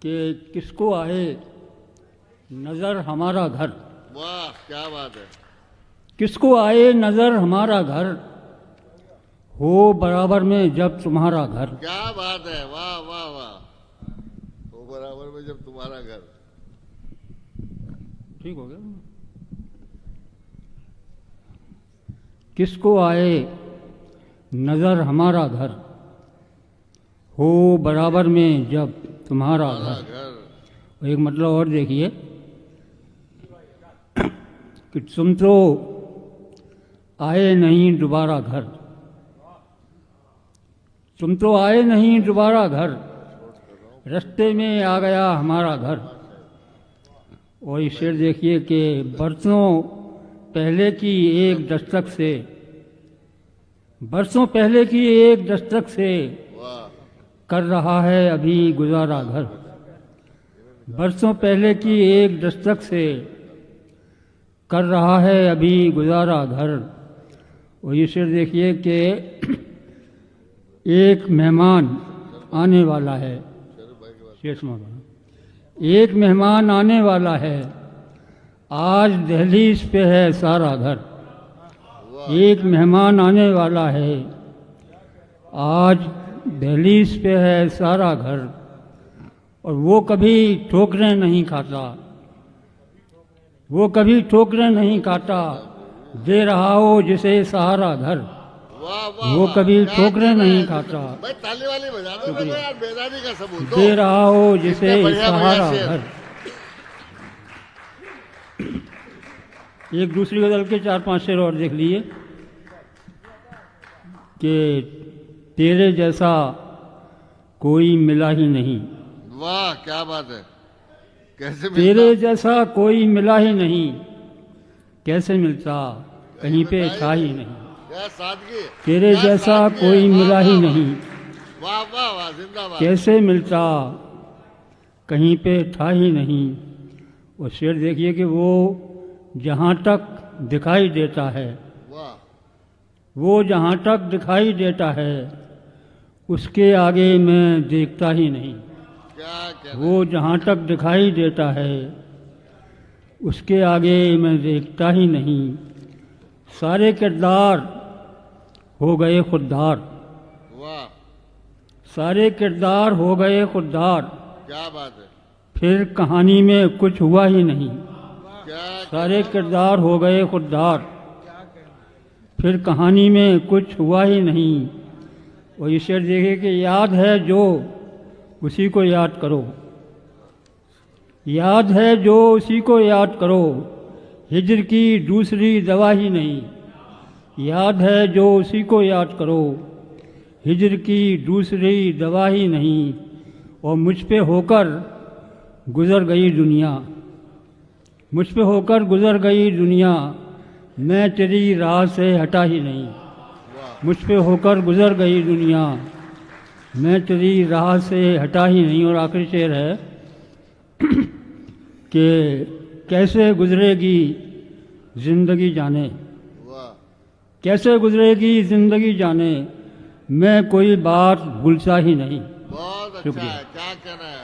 कि किसको आए नज़र हमारा घर। वाह क्या बात है। किसको आए नज़र हमारा घर, हो बराबर में जब तुम्हारा घर। क्या बात है, वाह वाह वाह। वो बराबर में जब तुम्हारा घर। ठीक हो गया। किसको आए नज़र हमारा घर, हो बराबर में जब तुम्हारा घर। घर एक मतलब और देखिए कि तुम तो आए नहीं दोबारा घर, तुम तो आए नहीं दोबारा घर, रास्ते में आ गया हमारा घर। और इस शेर देखिए कि बरसों पहले की एक दस्तक से, बरसों पहले की एक दस्तक से वाह कर रहा है अभी गुजारा घर। बरसों पहले की एक दस्तक से कर रहा है अभी गुजारा घर। और ये शेर देखिए कि एक मेहमान आने वाला है, शेर सुना। एक मेहमान आने वाला है, आज दहलीज पे है सारा घर। एक मेहमान आने वाला है, आज दहलीज पे है सारा घर। और वो कभी ठोकरें नहीं खाता, वो कभी ठोकरें नहीं खाता, दे रहा हो जिसे सहारा घर। वाह वाह। वो वाह, कभी क्या ठोकरें कहना नहीं है। खाता, भाई ताली वाली बजा दो मेरे को यार, बेदारी का सबूत दो। दे रहा हो जिसे इतने बढ़िया सहारा बढ़िया घर। एक दूसरी गजल के 4-5 शेर और देख लिए कि तेरे जैसा कोई मिला ही नहीं, वाह क्या बात है। कैसे तेरे मिलता? जैसा कोई मिला ही नहीं, कैसे मिलता कहीं पे था ही नहीं। क्या सादगी। तेरे क्या जैसा सादगी है। कोई वाह, मिला ही वाह, नहीं, वाह वाह वाह जिंदाबाद। कैसे मिलता कहीं पे था ही नहीं। और शेर देखिए कि वो जहाँ तक दिखाई देता है, वाह वो जहाँ तक दिखाई देता है, उसके आगे मैं देखता ही नहीं। क्या कहना। वो जहाँ तक दिखाई देता है, उसके आगे मैं देखता ही नहीं। सारे किरदार हो गए खुददार, वाह सारे किरदार हो गए खुददार, क्या बात है। फिर कहानी में कुछ हुआ ही नहीं। क्या सारे किरदार हो गए खुददार, फिर कहानी में कुछ हुआ ही नहीं। और ये शेर देखिए कि याद है जो उसी को याद करो, याद है जो उसी को याद करो, हिज्र की दूसरी दवा ही नहीं। याद है जो उसी को याद करो, हिज्र की दूसरी दवा ही नहीं। और मुझ पे होकर गुज़र गई दुनिया, मुझ पे होकर गुज़र गई दुनिया, मैं तेरी राह से हटा ही नहीं। मुझ पे होकर गुज़र गई दुनिया, मैं तेरी राह से हटा ही नहीं। और आखिरी शेर है कि कैसे गुज़रेगी ज़िंदगी जाने, वाह कैसे गुज़रेगी ज़िंदगी जाने, मैं कोई बात भूलता ही नहीं। बहुत अच्छा शुक्रिया। है। क्या कहना है।